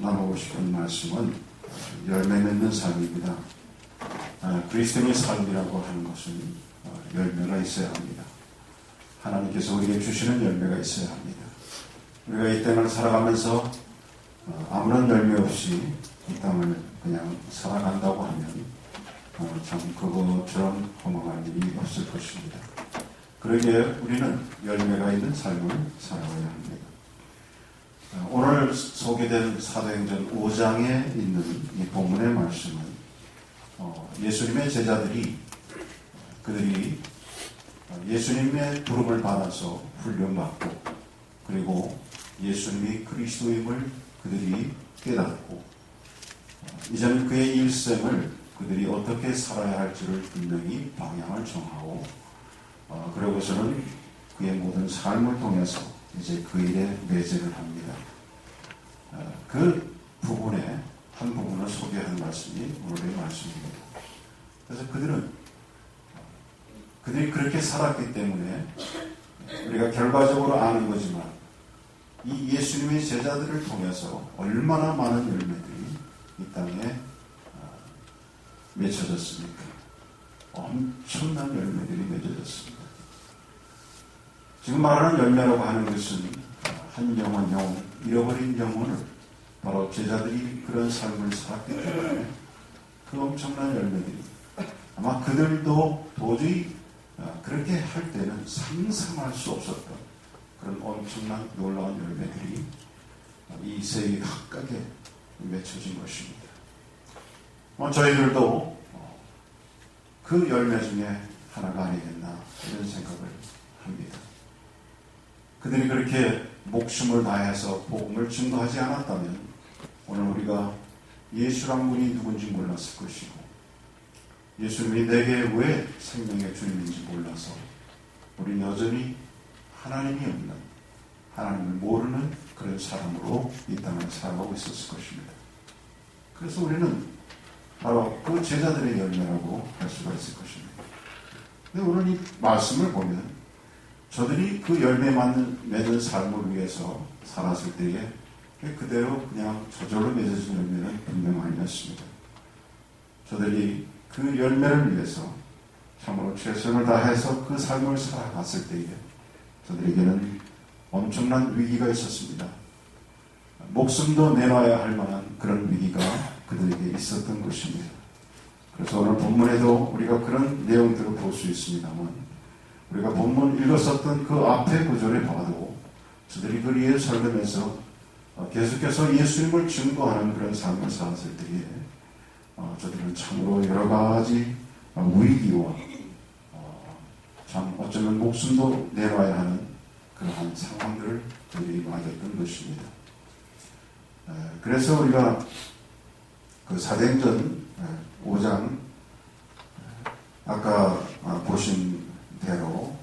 나누고 싶은 말씀은 열매 맺는 삶입니다. 그리스도인의 삶이라고 하는 것은 열매가 있어야 합니다. 하나님께서 우리에게 주시는 열매가 있어야 합니다. 우리가 이 땅을 살아가면서 아무런 열매 없이 이 땅을 그냥 살아간다고 하면 참 그것처럼 허망한 일이 없을 것입니다. 그러기에 우리는 열매가 있는 삶을 살아가야 합니다. 오늘 소개된 사도행전 5장에 있는 이 본문의 말씀은 예수님의 제자들이 그들이 예수님의 부름을 받아서 훈련받고 그리고 예수님이 그리스도임을 그들이 깨닫고 이제는 그의 일생을 그들이 어떻게 살아야 할지를 분명히 방향을 정하고 그러고서는 그의 모든 삶을 통해서 이제 그 일에 매제를 합니다. 그 부분에 한 부분을 소개하는 말씀이 오늘의 말씀입니다. 그래서 그들이 그렇게 살았기 때문에 우리가 결과적으로 아는 거지만 이 예수님의 제자들을 통해서 얼마나 많은 열매들이 이 땅에 맺혀졌습니까? 엄청난 열매들이 맺어졌습니다. 지금 말하는 열매라고 하는 것은 한 영혼, 잃어버린 영혼을 바로 제자들이 그런 삶을 살았기 때문에 그 엄청난 열매들이 아마 그들도 도저히 그렇게 할 때는 상상할 수 없었던 그런 엄청난 놀라운 열매들이 이 세계 각각에 맺혀진 것입니다. 저희들도 그 열매 중에 하나가 아니겠나 이런 생각을 합니다. 그들이 그렇게 목숨을 다해서 복음을 증거하지 않았다면 오늘 우리가 예수란 분이 누군지 몰랐을 것이고 예수님이 내게 왜 생명의 주님인지 몰라서 우리는 여전히 하나님이 없는 하나님을 모르는 그런 사람으로 이 땅을 살아가고 있었을 것입니다. 그래서 우리는 바로 그 제자들의 열매라고 할 수가 있을 것입니다. 근데 오늘 이 말씀을 보면 저들이 그 열매 맺는 삶을 위해서 살았을 때에 그대로 그냥 저절로 맺어진 열매는 분명 아니었습니다. 저들이 그 열매를 위해서 참으로 최선을 다해서 그 삶을 살아갔을 때에 저들에게는 엄청난 위기가 있었습니다. 목숨도 내놔야 할 만한 그런 위기가 그들에게 있었던 것입니다. 그래서 오늘 본문에도 우리가 그런 내용들을 볼 수 있습니다만 우리가 본문 읽었었던 그 앞에 구절에 봐도 저들이 그리에 살면서 계속해서 예수님을 증거하는 그런 삶을 살았을 때에 저들은 참으로 여러 가지 위기와 참 어쩌면 목숨도 내놔야 하는 그러한 상황들을 그들이 맞았던 것입니다. 그래서 우리가 그 사도행전 5장 아까 보신 대로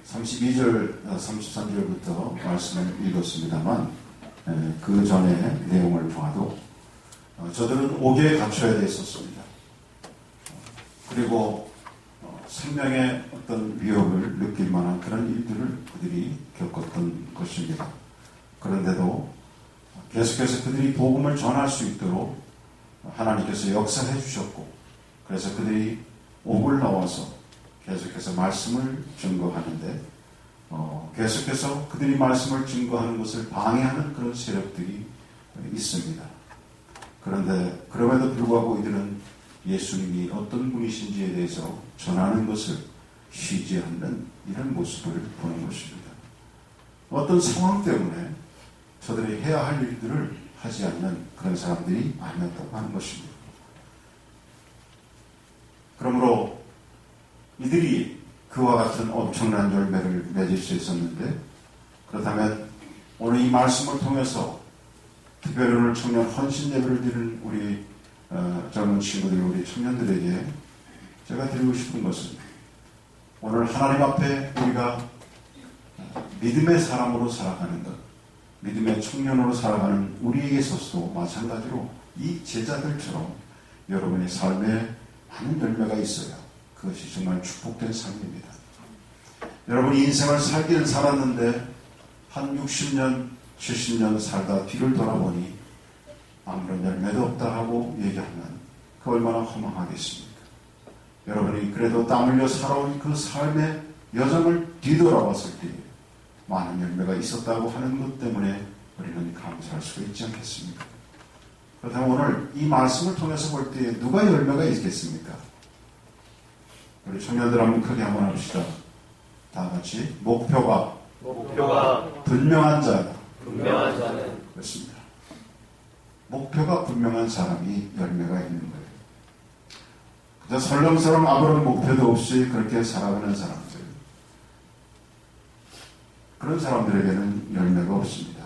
32절, 33절부터 말씀을 읽었습니다만 그 전에 내용을 봐도 저들은 옥에 갇혀야 됐었습니다. 그리고 생명의 어떤 위협을 느낄 만한 그런 일들을 그들이 겪었던 것입니다. 그런데도 계속해서 그들이 복음을 전할 수 있도록 하나님께서 역사해 주셨고 그래서 그들이 옥을 나와서 계속해서 말씀을 증거하는데 계속해서 그들이 말씀을 증거하는 것을 방해하는 그런 세력들이 있습니다. 그런데 그럼에도 불구하고 이들은 예수님이 어떤 분이신지에 대해서 전하는 것을 쉬지 않는 이런 모습을 보는 것입니다. 어떤 상황 때문에 저들이 해야 할 일들을 하지 않는 그런 사람들이 아니었다고 하는 것입니다. 그러므로 이들이 그와 같은 엄청난 열매를 맺을 수 있었는데 그렇다면 오늘 이 말씀을 통해서 특별히 오늘 청년 헌신 예배를 드리는 우리 젊은 친구들, 우리 청년들에게 제가 드리고 싶은 것은 오늘 하나님 앞에 우리가 믿음의 사람으로 살아가는 것, 믿음의 청년으로 살아가는 우리에게 있어서도 마찬가지로 이 제자들처럼 여러분의 삶에 많은 열매가 있어야 그것이 정말 축복된 삶입니다. 여러분이 인생을 살기는 살았는데 한 60년, 70년 살다 뒤를 돌아보니 아무런 열매도 없다 하고 얘기하면 그 얼마나 허망하겠습니까? 여러분이 그래도 땀 흘려 살아온 그 삶의 여정을 뒤돌아봤을 때 많은 열매가 있었다고 하는 것 때문에 우리는 감사할 수가 있지 않겠습니까? 그렇다면 오늘 이 말씀을 통해서 볼 때 누가 열매가 있겠습니까? 우리 청년들 한번 크게 한번 합시다. 다 같이 목표가 분명한 자는 그렇습니다. 목표가 분명한 사람이 열매가 있는 거예요. 그저 설렁설렁 아무런 목표도 없이 그렇게 살아가는 사람들, 그런 사람들에게는 열매가 없습니다.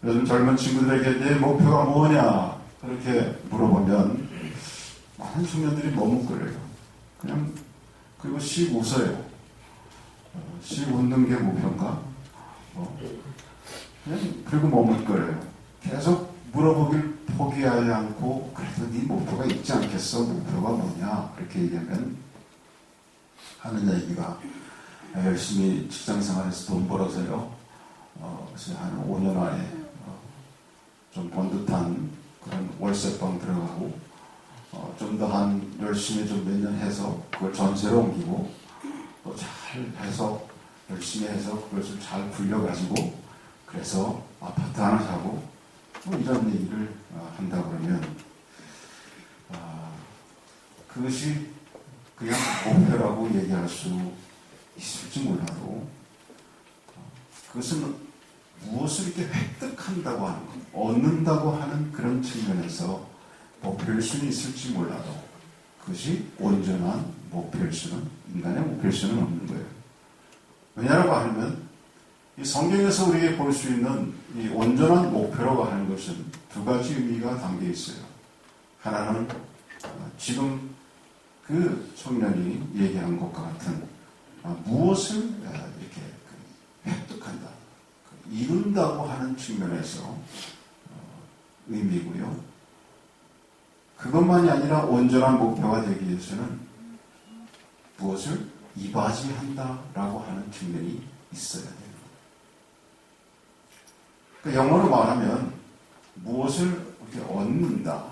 요즘 젊은 친구들에게 내 목표가 뭐냐 그렇게 물어보면 많은 청년들이 머뭇거려요. 그냥 그리고 씩 웃어요. 씩 웃는 게 목표인가? 그냥 그리고 머뭇거려요. 계속 물어보길 포기하지 않고 그래도 네 목표가 있지 않겠어? 목표가 뭐냐? 그렇게 얘기하면 하는 얘기가 열심히 직장생활에서 돈 벌어서요. 그래서 한 5년 안에 좀 번듯한 그런 월세방 들어가고 좀 더 한 열심히 좀 몇 년 해서 그걸 전세로 옮기고 또 잘 해서 열심히 해서 그것을 잘 굴려가지고 그래서 아파트 하나 사고 이런 얘기를 한다 그러면 그것이 그냥 목표라고 얘기할 수 있을지 몰라도 그것은 무엇을 이렇게 획득한다고 하는 것, 얻는다고 하는 그런 측면에서 목표일 수는 있을지 몰라도 그것이 온전한 목표일 수는, 인간의 목표일 수는 없는 거예요. 왜냐라고 하면 이 성경에서 우리에게 볼 수 있는 이 온전한 목표라고 하는 것은 두 가지 의미가 담겨 있어요. 하나는 지금 그 청년이 얘기한 것과 같은 무엇을 이렇게 획득한다, 이룬다고 하는 측면에서 의미고요. 그것만이 아니라 온전한 목표가 되기 위해서는 무엇을 이바지한다라고 하는 측면이 있어야 돼요. 그러니까 영어로 말하면 무엇을 이렇게 얻는다,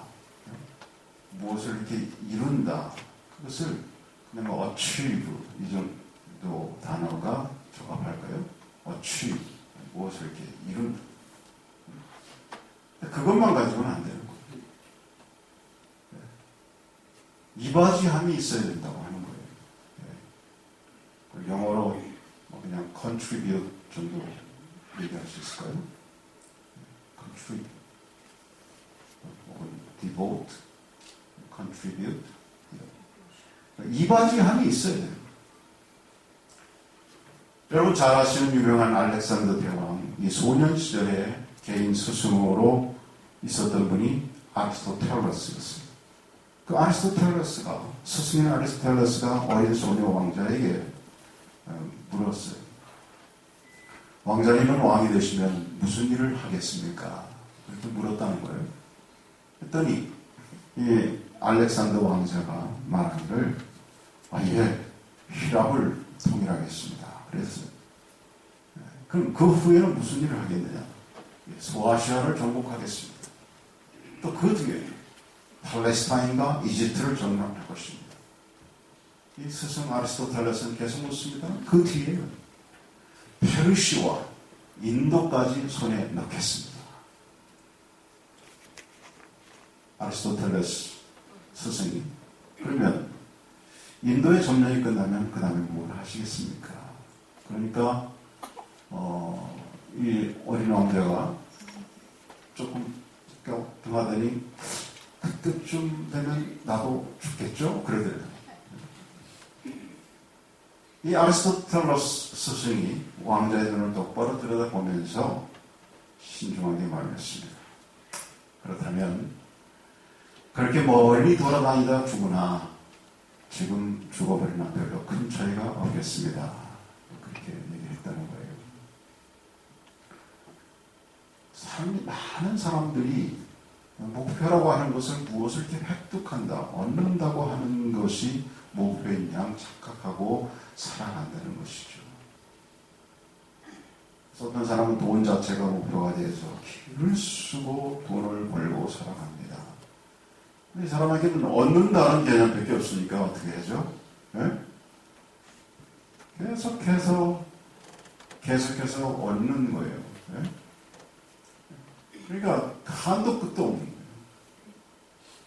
무엇을 이렇게 이룬다, 그것을 그냥 achieve 이 정도 단어가 적합할까요? achieve, 무엇을 이렇게 이룬다. 그것만 가지고는 안 되는 거예요. 이바지함이 있어야 된다고 하는 거예요. 영어로 그냥 contribute 정도 얘기할 수 있을까요? contribute, 혹은 devote, contribute. 이바지함이 있어야 돼요. 여러분 잘 아시는 유명한 알렉산더 대왕, 이 소년 시절에 개인 스승으로 있었던 분이 아리스토텔레스였어요. 그 아리스토텔레스가, 스승인 아리스토텔레스가 어린 소녀 왕자에게 물었어요. 왕자님은 왕이 되시면 무슨 일을 하겠습니까? 그렇게 물었다는 거예요. 했더니 이 알렉산더 왕자가 말하기를 예, 휘랍을 통일하겠습니다. 그랬어요. 그럼 그 후에는 무슨 일을 하겠느냐? 소아시아를 정복하겠습니다. 또 그 뒤에 팔레스타인과 이집트를 정복할 것입니다. 이 스승 아리스토텔레스는 계속 묻습니다. 그 뒤에 페르시아와 인도까지 손에 넣겠습니다. 아리스토텔레스 스승이 그러면 인도의 점령이 끝나면 그 다음에 뭘 하시겠습니까? 그러니까 이 어린 왕자가 조금 등하더니 그때쯤 되면 나도 죽겠죠? 그러더래요. 이 아리스토텔레스 스승이 왕자의 눈을 똑바로 들여다보면서 신중하게 말했습니다. 그렇다면 그렇게 멀리 돌아다니다 죽으나 지금 죽어버리나 별로 큰 차이가 없겠습니다. 그렇게 얘기했다는 거예요. 많은 사람들이 목표라고 하는 것을 무엇을 이렇게 획득한다, 얻는다고 하는 것이 목표인 양 착각하고 살아간다는 것이죠. 어떤 사람은 돈 자체가 목표가 돼서 길을 쓰고 돈을 벌고 살아갑니다. 이 사람에게는 얻는다는 개념밖에 없으니까 어떻게 하죠? 네? 계속해서 얻는 거예요. 네? 그러니까 한도 끝도 없는 거예요.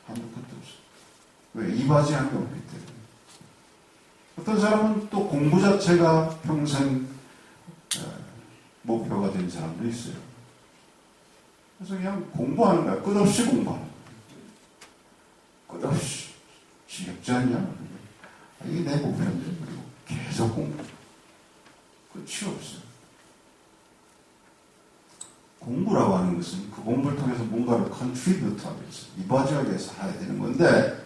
한도 끝도 없어요. 왜? 이바지한 게 없기 때문에. 어떤 사람은 또 공부 자체가 평생 목표가 된 사람도 있어요. 그래서 그냥 공부하는 거야. 끝없이 공부하는 거야. 끝없이. 지겹지 않냐? 이게 내 목표인데. 그리고 계속 공부. 끝이 없어요. 공부라고 하는 것은 그 공부를 통해서 뭔가를 컨트리뷰트 하기 위해서, 이바지하기 위해서 해야 되는 건데,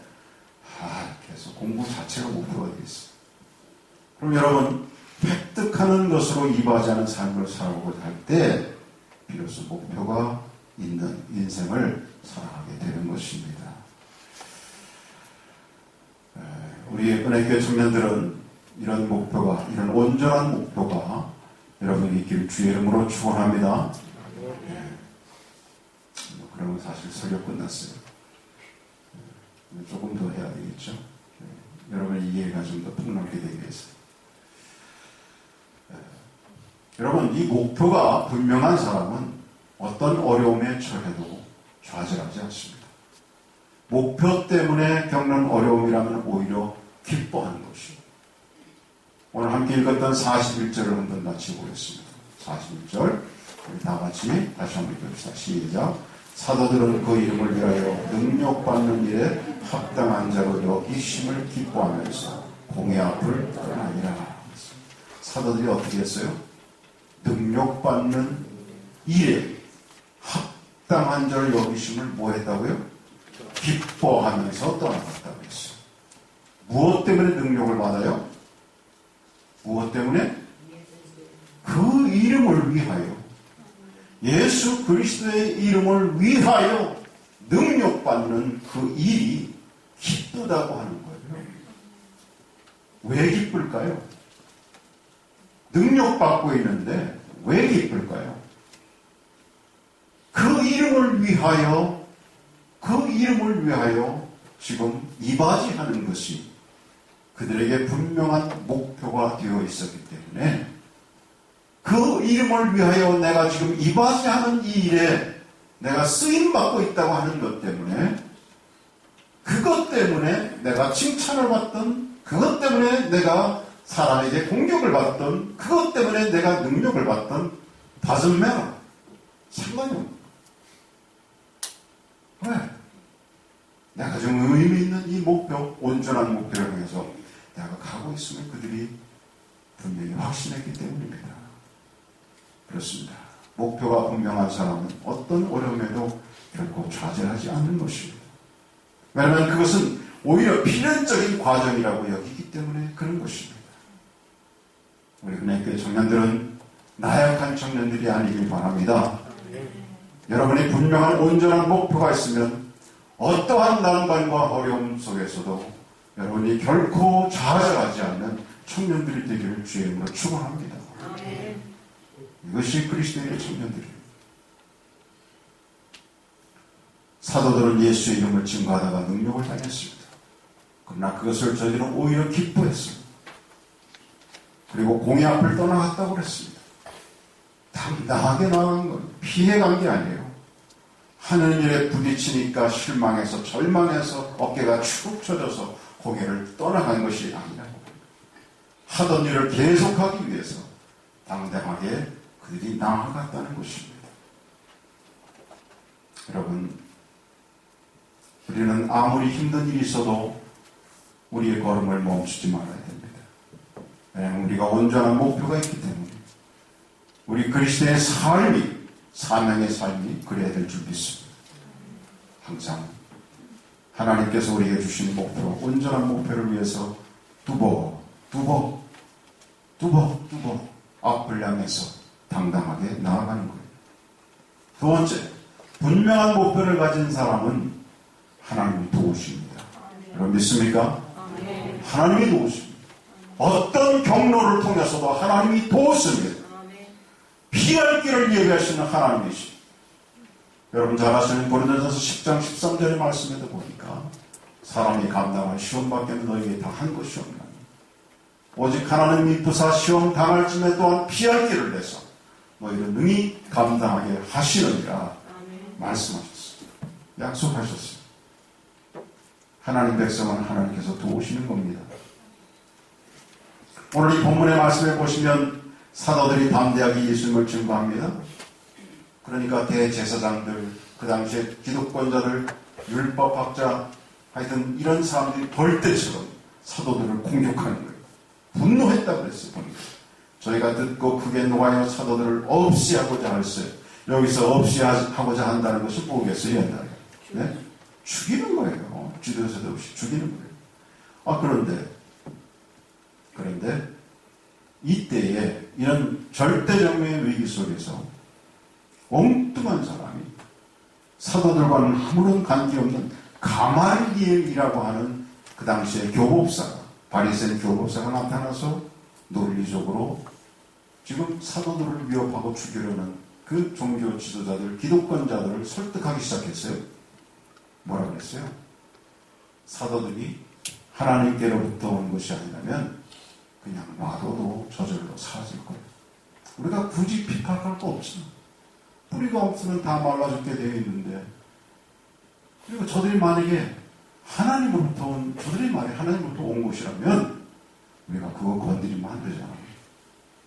계속 공부 자체가 목표가 되어 있어요. 그럼 여러분, 획득하는 것으로 이바지하는 삶을 살아보고자 할 때, 비로소 목표가 있는 인생을 살아가게 되는 것입니다. 우리 은혜교회 청년들은 이런 목표가, 이런 온전한 목표가 여러분이 있기를 주의 이름으로 축원합니다. 그러면 사실 설교 끝났어요. 조금 더 해야 되겠죠. 여러분의 이해가 좀 더 폭넓게 되기 위해서. 여러분, 이 목표가 분명한 사람은 어떤 어려움에 처해도 좌절하지 않습니다. 목표 때문에 겪는 어려움이라면 오히려 기뻐하는 것이요. 오늘 함께 읽었던 41절을 한번 같이 보겠습니다. 41절. 우리 다 같이 다시 한번 읽읍시다. 시작. 사도들은 그 이름을 위하여 능력받는 일에 합당한 자로 여기심을 기뻐하면서 공의 앞을 떠나니라. 사도들이 어떻게 했어요? 능력받는 일에 합당한 자로 여기심을 뭐 했다고요? 기뻐하면서 떠나갔다고 했어요. 무엇 때문에 능력을 받아요? 무엇 때문에? 그 이름을 위하여, 예수 그리스도의 이름을 위하여 능력받는 그 일이 기쁘다고 하는 거예요. 왜 기쁠까요? 능력받고 있는데 왜 기쁠까요? 그 이름을 위하여 지금 이바지하는 것이 그들에게 분명한 목표가 되어 있었기 때문에, 그 이름을 위하여 내가 지금 이바지하는 이 일에 내가 쓰임받고 있다고 하는 것 때문에, 그것 때문에 내가 칭찬을 받던, 그것 때문에 내가 사람에게 공격을 받던, 그것 때문에 내가 능력을 받던, doesn't matter. 상관이 없는 거예요. 왜? 내가 좀 의미 있는 이 목표, 온전한 목표를 향해서 내가 가고 있음을 그들이 분명히 확신했기 때문입니다. 그렇습니다. 목표가 분명한 사람은 어떤 어려움에도 결코 좌절하지 않는 것입니다. 왜냐하면 그것은 오히려 필연적인 과정이라고 여기기 때문에 그런 것입니다. 우리 은혜교회 청년들은 나약한 청년들이 아니길 바랍니다. 여러분이 분명한 온전한 목표가 있으면 어떠한 난관과 어려움 속에서도 여러분이 결코 좌절하지 않는 청년들이 되기를 주의 이름으로 축원합니다. 이것이 그리스도의 청년들이에요. 사도들은 예수의 이름을 증거하다가 능력을 당했습니다. 그러나 그것을 저희들은 오히려 기뻐했습니다. 그리고 공의 앞을 떠나갔다고 그랬습니다. 당당하게 나간 건 피해간 게 아니에요. 하는 일에 부딪히니까 실망해서 절망해서 어깨가 축 처져서 고개를 떠나간 것이 아니라 하던 일을 계속하기 위해서 당당하게 그들이 나아갔다는 것입니다. 여러분, 우리는 아무리 힘든 일이 있어도 우리의 걸음을 멈추지 말아야 됩니다. 왜냐하면 우리가 온전한 목표가 있기 때문에 우리 그리스도의 삶이, 사명의 삶이 그래야 될 줄 믿습니다. 항상 하나님께서 우리에게 주신 목표, 온전한 목표를 위해서 두버 앞을 향해서 당당하게 나아가는 거예요. 두 번째, 분명한 목표를 가진 사람은 하나님이 도우십니다. 여러분 믿습니까? 하나님이 도우십니다. 어떤 경로를 통해서도 하나님이 도우십니다. 피할 길을 예비하시는 하나님이시. 여러분 잘 아시는 고린도전서 10장 13절의 말씀에도 보니까 사람이 감당할 시험밖에는 너희에게 다 한 것이 없나니 오직 하나님이 부사 시험 당할 쯤에 또한 피할 길을 내서 너희를 능히 감당하게 하시느니라 말씀하셨어요. 약속하셨어요. 하나님 백성은 하나님께서 도우시는 겁니다. 오늘 이 본문의 말씀에 보시면 사도들이 담대하게 예수님을 증거합니다. 그러니까 대제사장들, 그 당시에 기독권자들, 율법학자, 하여튼 이런 사람들이 벌떼처럼 사도들을 공격하는 거예요. 분노했다고 그랬어요. 보니까. 저희가 듣고 크게 노하여 사도들을 없이 하고자 했어요. 여기서 없이 하고자 한다는 것이 뭐겠어요? 옛날에. 네? 죽이는 거예요. 주도서도 없이 죽이는 거예요. 그런데 이때에 이런 절대정의 위기 속에서 엉뚱한 사람이 사도들과는 아무런 관계없는 가말리엘이라고 하는 그 당시에 교법사가, 바리새인 교법사가 나타나서 논리적으로 지금 사도들을 위협하고 죽이려는 그 종교 지도자들, 기독권자들을 설득하기 시작했어요. 뭐라고 했어요? 사도들이 하나님께로부터 온 것이 아니라면 그냥 놔둬도 저절로 사라질 거예요. 우리가 굳이 핍박할 거 없죠. 뿌리가 없으면 다 말라 죽게 되어 있는데, 그리고 저들이 만약에 저들의 말이 하나님으로부터 온 것이라면 우리가 그거 건드리면 안 되잖아요.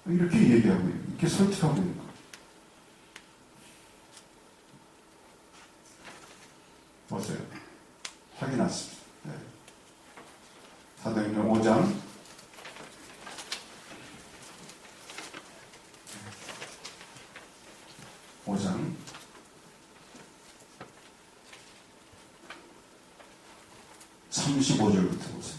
이렇게 얘기하고 있는, 이렇게 설득하고 있는 거예요. 보세요. 확인했습니다. 네. 사도행전 5장 35절부터 보세요.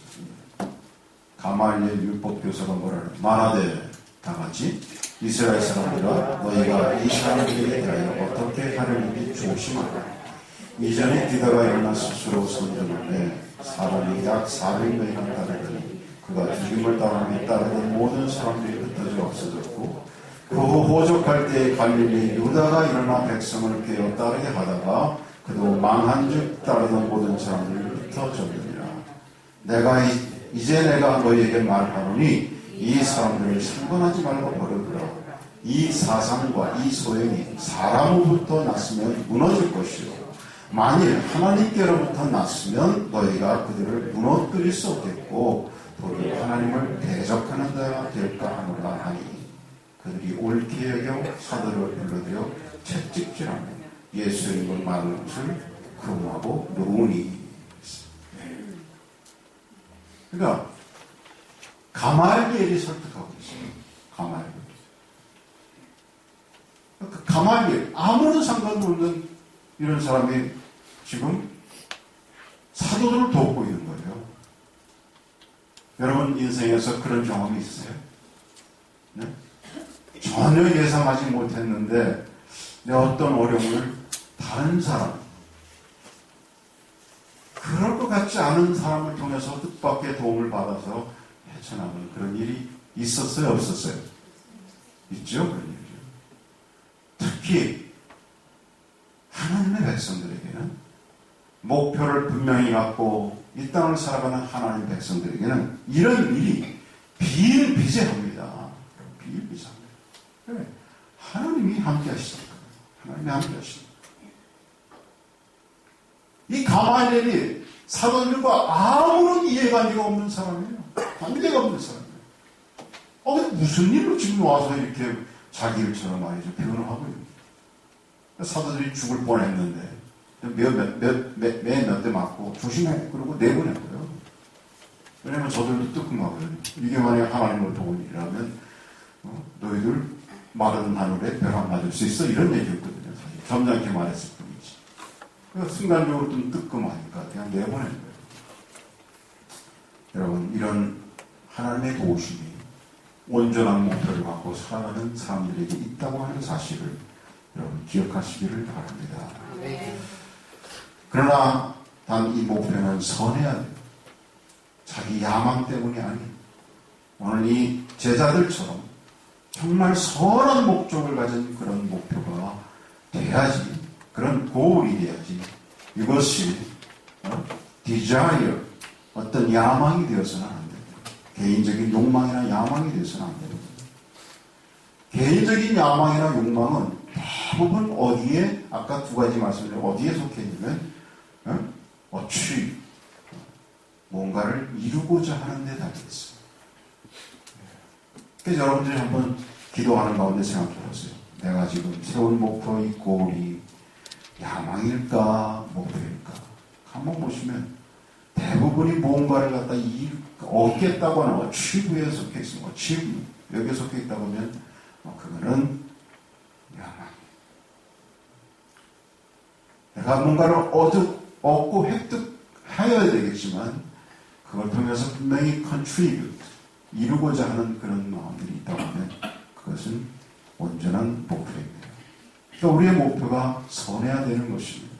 가말리엘 율법교사가 뭐라는 말하되 다같이 이스라엘 사람들아 너희가 이 사람들에 대하여 어떻게 하려는지 조심하라. 이전에 디다가 일어나 스스로 선전하되 사람이 약 400명이나 따르더니 그가 죽임을 당함에 따르던 모든 사람들이 흩어져 없어졌고 그 후 호적할 때에 갈릴리 유다가 일어나 백성을 깨어 따르게 하다가 그도 망한 즉 따르던 모든 사람들이 흩어졌느니라. 이제 내가 너희에게 말하노니 이 사람들을 상관하지 말고 버려두라. 이 사상과 이 소행이 사람으로부터 났으면 무너질 것이요 만일 하나님께로부터 났으면 너희가 그들을 무너뜨릴 수 없겠고 도리어 하나님을 대적하는 자가 될까 하노라 하니 그들이 옳게 여겨 사도를 불러들여 채찍질하며 예수의 이름을 말하는 것을 금하고 노우니. 그러니까 가말리엘이 설득하고 있어요. 가말리엘 아무런 상관도 없는 이런 사람이 지금 사도들을 돕고 있는 거예요. 여러분 인생에서 그런 경험이 있으세요? 네? 전혀 예상하지 못했는데 내 어떤 어려움을 다른 사람, 그럴 것 같지 않은 사람을 통해서 뜻밖의 도움을 받아서 헤쳐나가는 그런 일이 있었어요? 없었어요? 있죠? 그런 일이죠. 특히 하나님의 백성들에게는 목표를 분명히 갖고 이 땅을 살아가는 하나님의 백성들에게는 이런 일이 비일비재합니다. 비일비재합니다. 네. 하나님이 함께 하시니까. 하나님이 함께 하시니까. 이 가말리엘이 사도들과 아무런 이해관계가 없는 사람이에요. 관계가 없는 사람이에요. 근데 무슨 일로 지금 와서 이렇게 자기 일처럼 말이죠. 표현을 하고 있는 거예요. 사도들이 죽을 뻔했는데 몇 대 맞고 조심해. 그러고 내보냈고요. 왜냐면 저들도 뜨끔하거든요. 이게 만약 하나님을 도운 일이라면 너희들 마른 하늘에 벼 안 맞을 수 있어. 이런 얘기였거든요. 사실 점잖게 말했을 뿐이지. 그러니까 순간적으로 좀 뜨끔하니까 그냥 내보낸 거예요. 여러분 이런 하나님의 도우심이 온전한 목표를 갖고 살아가는 사람들에게 있다고 하는 사실을 여러분 기억하시기를 바랍니다. 네. 그러나 단 이 목표는 선해야 돼요. 자기 야망 때문이 아니에요. 오늘 이 제자들처럼 정말 선한 목적을 가진 그런 목표가 돼야지, 그런 고울이 돼야지, 이것이 desire, 어떤 야망이 되어서는 안 됩니다. 개인적인 욕망이나 야망이 되어서는 안 됩니다. 개인적인 야망이나 욕망은 대부분 어디에, 아까 두 가지 말씀드린 어디에 속해 있냐면 achieve, 뭔가를 이루고자 하는 데 달려있어요. 그래서 여러분들이 한번 기도하는 가운데 생각해 보세요. 내가 지금 세운 목표, 이 골이 야망일까 목표일까? 한번 보시면 대부분이 뭔가를 갖다 얻겠다고 하는 achieve에 속해 있습니다. achieve, 여기에 속해 있다고 하면 그거는 야망. 내가 뭔가를 얻고 획득하여야 되겠지만 그걸 통해서 분명히 contribute, 이루고자 하는 그런 마음들이 있다고 하면 그것은 온전한 목표입니다. 그러니까 우리의 목표가 선해야 되는 것입니다.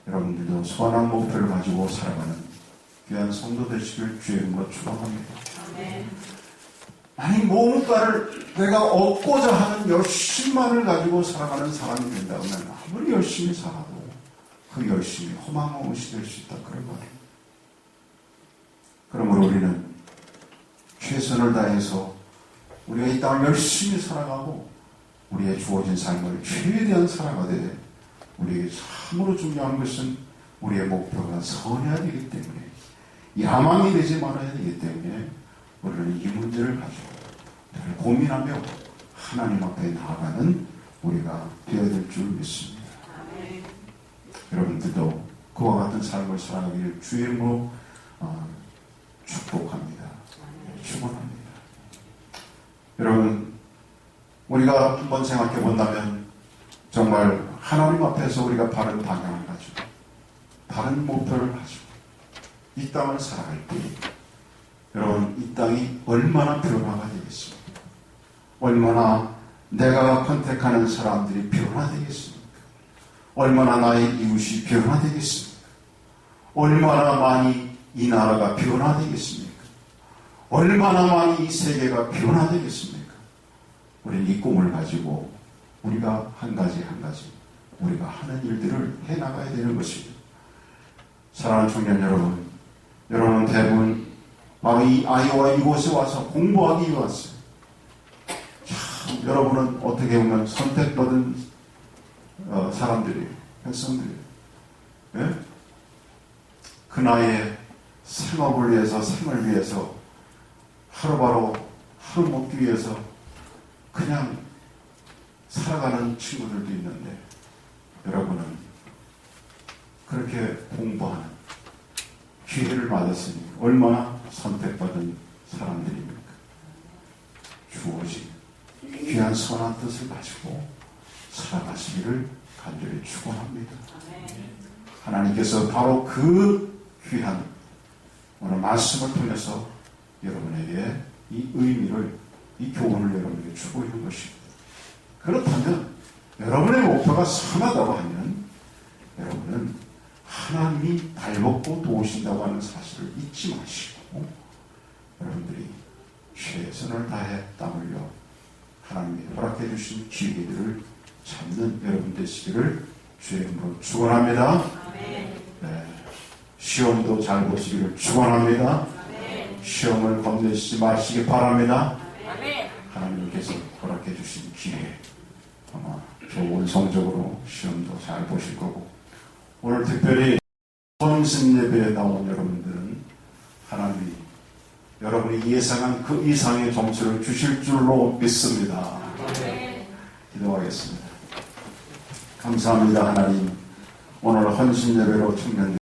여러분들도 선한 목표를 가지고 살아가는 귀한 성도 되시길 주의 이름으로 축원합니다. 아니 뭔가를 내가 얻고자 하는 열심만을 가지고 살아가는 사람이 된다면 아무리 열심히 살아도 그 열심이 허망한 것이 될 수 있다, 그런 말이에요. 그러므로 우리는 최선을 다해서 우리가 이 땅을 열심히 살아가고 우리의 주어진 삶을 최대한 살아가되 우리에게 참으로 중요한 것은 우리의 목표가 선해야 되기 때문에, 야망이 되지 말아야 되기 때문에 우리는 이 문제를 가지고 늘 고민하며 하나님 앞에 나아가는 우리가 되어야 될 줄 믿습니다. 여러분들도 그와 같은 삶을 살아가기를 주의 이름으로 축복합니다. 축원합니다. 여러분, 우리가 한번 생각해 본다면 정말 하나님 앞에서 우리가 바른 방향을 가지고 바른 목표를 가지고 이 땅을 살아갈 때 여러분, 이 땅이 얼마나 변화가 되겠습니까? 얼마나 내가 컨택하는 사람들이 변화되겠습니까? 얼마나 나의 이웃이 변화되겠습니까? 얼마나 많이 이 나라가 변화되겠습니까? 얼마나 많이 이 세계가 변화되겠습니까? 우리는 이 꿈을 가지고 우리가 한 가지 한 가지 우리가 하는 일들을 해나가야 되는 것입니다. 사랑하는 청년 여러분, 여러분은 대부분 바로 이 아이오와 이곳에 와서 공부하기 위해 왔어요. 참, 여러분은 어떻게 보면 선택받은 사람들이에요. 백성들이에요. 예? 그 나이에 생업을 위해서, 삶을 위해서, 하루바로 하루 먹기 위해서 그냥 살아가는 친구들도 있는데 여러분은 그렇게 공부하는 기회를 받았으니 얼마나 선택받은 사람들입니까? 주어진 귀한 선한 뜻을 가지고 살아가시기를 간절히 축원합니다. 하나님께서 바로 그 귀한 오늘 말씀을 통해서 여러분에게 이 의미를, 이 교훈을 여러분에게 주고 있는 것입니다. 그렇다면 여러분의 목표가 선하다고 하면 여러분은 하나님이 발벗고 도우신다고 하는 사실을 잊지 마시고 여러분들이 최선을 다해 땀 흘려 하나님이 허락해 주신 기회들을 찾는 여러분 되시기를 주의 이름으로 축원합니다. 네. 시험도 잘 보시기를 축원합니다. 시험을 겁내시지 마시기 바랍니다. 하나님께서 허락해 주신 기회 아마 좋은 성적으로 시험도 잘 보실 거고, 오늘 특별히 헌신 예배에 나온 여러분들은 하나님이 여러분이 예상한 그 이상의 점수를 주실 줄로 믿습니다. 기도하겠습니다. 감사합니다. 하나님, 오늘 헌신 예배로 청년